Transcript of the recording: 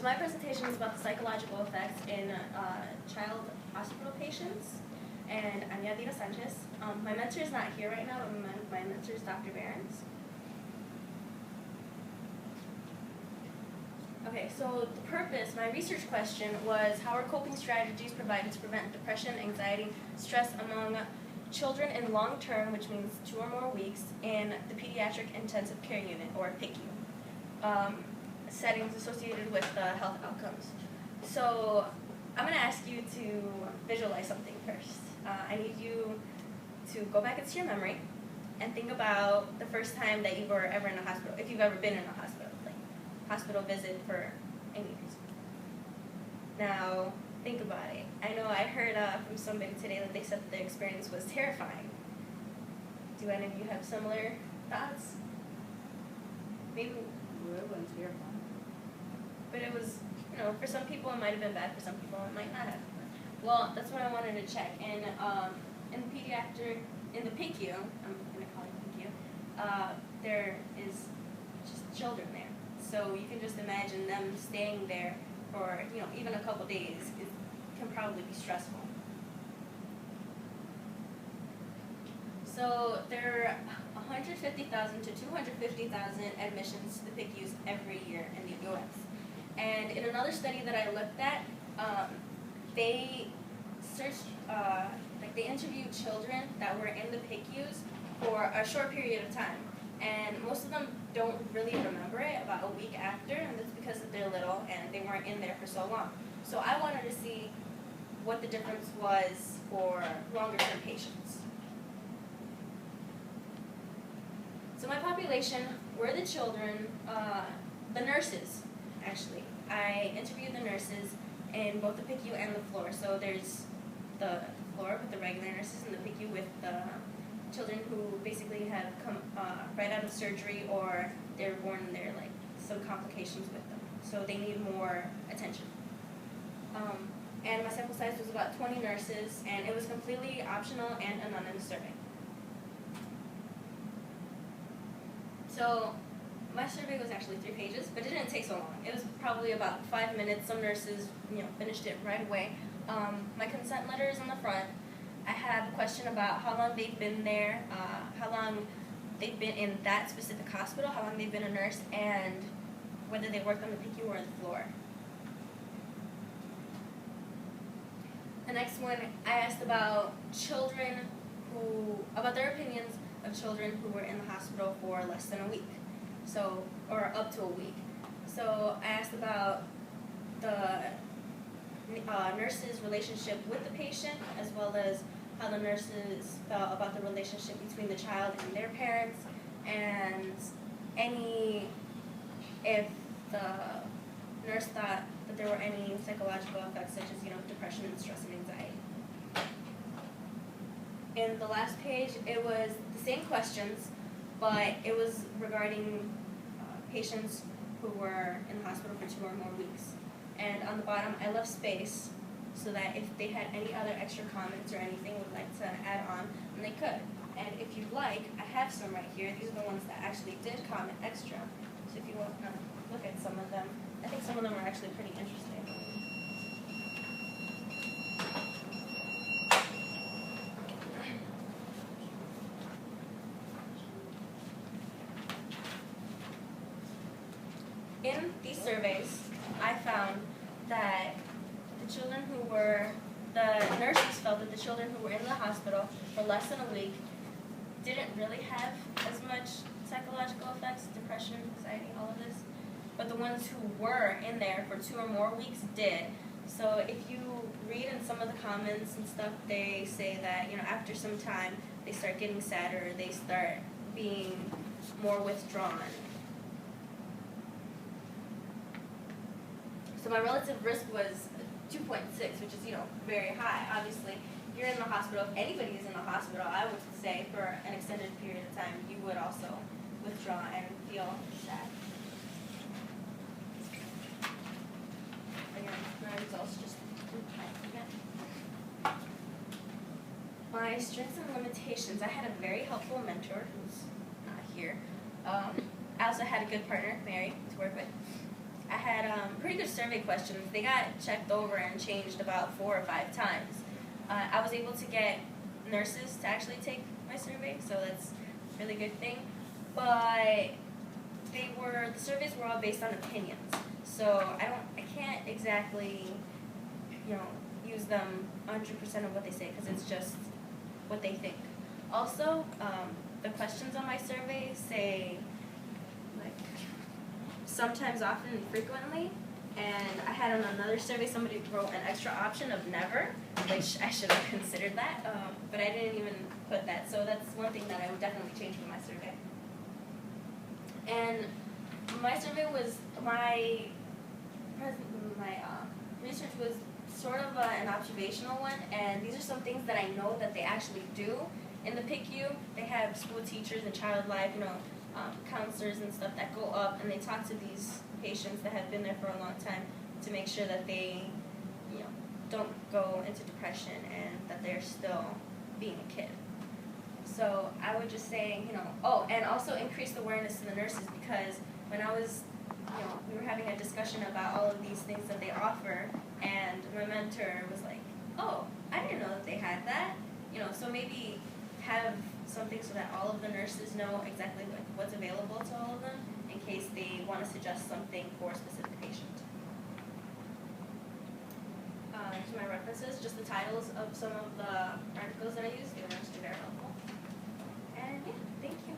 So my presentation is about the psychological effects in child hospital patients, and I'm Yadira. My mentor is not here right now, but my mentor is Dr. Behrens. Okay, so the purpose, my research question was how are coping strategies provided to prevent depression, anxiety, stress among children in long-term, which means 2 or more weeks, in the Pediatric Intensive Care Unit, or PICU, settings associated with health outcomes. So I'm going to ask you to visualize something first. I need you to go back into your memory and think about the first time that you were ever in a hospital, if you've ever been in a hospital, like hospital visit for any reason. Now, think about it. I know I heard from somebody today that they said that their experience was terrifying. Do any of you have similar thoughts? Maybe. Well, it wasn't terrifying. But it was, for some people it might have been bad, for some people it might not have. Well, that's what I wanted to check. And in the PICU, I'm going to call it PICU, there is just children there. So you can just imagine them staying there for, even a couple days. It can probably be stressful. So there are 150,000 to 250,000 admissions to the PICUs every year in the U.S. And in another study that I looked at, they searched, they interviewed children that were in the PICUs for a short period of time. And most of them don't really remember it about a week after, and that's because they're little and they weren't in there for so long. So I wanted to see what the difference was for longer-term patients. So my population were the children, the nurses, actually. I interviewed the nurses in both the PICU and the floor. So there's the floor with the regular nurses and the PICU with the children who basically have come right out of surgery, or they're born and they're some complications with them. So they need more attention. And my sample size was about 20 nurses, and it was completely optional and anonymous survey. So my survey was actually 3 pages, but it didn't take so long. It was probably about 5 minutes. Some nurses, finished it right away. My consent letter is on the front. I have a question about how long they've been there, how long they've been in that specific hospital, how long they've been a nurse, and whether they worked on the PICU or the floor. The next one, I asked about about their opinions of children who were in the hospital for less than a week, or up to a week. So I asked about the nurse's relationship with the patient, as well as how the nurses felt about the relationship between the child and their parents, and if the nurse thought that there were any psychological effects such as depression and stress and anxiety. In the last page, it was the same questions, but it was regarding patients who were in the hospital for 2 or more weeks. And on the bottom, I left space so that if they had any other extra comments or anything would like to add on, then they could. And if you'd like, I have some right here. These are the ones that actually did comment extra. So if you want to look at some of them, I think some of them are actually pretty interesting. In these surveys, I found that the nurses felt that the children who were in the hospital for less than a week didn't really have as much psychological effects, depression, anxiety, all of this. But the ones who were in there for 2 or more weeks did. So if you read in some of the comments and stuff, they say that, after some time, they start getting sadder, they start being more withdrawn. So my relative risk was 2.6, which is, very high. Obviously, if you're in the hospital, if anybody is in the hospital, I would say for an extended period of time, you would also withdraw and feel sad. Again, my results just again. My strengths and limitations. I had a very helpful mentor who's not here. I also had a good partner, Mary, to work with. I had pretty pretty good survey questions. They got checked over and changed about 4 or 5 times. I was able to get nurses to actually take my survey, so that's a really good thing. But the surveys were all based on opinions, so I can't exactly, use them 100% of what they say because it's just what they think. Also, the questions on my survey say like sometimes, often, and frequently. And I had on another survey somebody wrote an extra option of never, which I should have considered that, but I didn't even put that. So that's one thing that I would definitely change from my survey. And my survey was my research was sort of an observational one, and these are some things that I know that they actually do in the PICU. They have school teachers and child life, counselors and stuff that go up and they talk to these patients that have been there for a long time to make sure that they, don't go into depression and that they're still being a kid. So I would just say, and also increase the awareness to the nurses, because when I was, we were having a discussion about all of these things that they offer, and my mentor was like, oh, I didn't know that they had that, so maybe have something so that all of the nurses know exactly what's available to all of them in case they want to suggest something for a specific patient. To my references, just the titles of some of the articles that I used. They were actually very helpful. And yeah, thank you.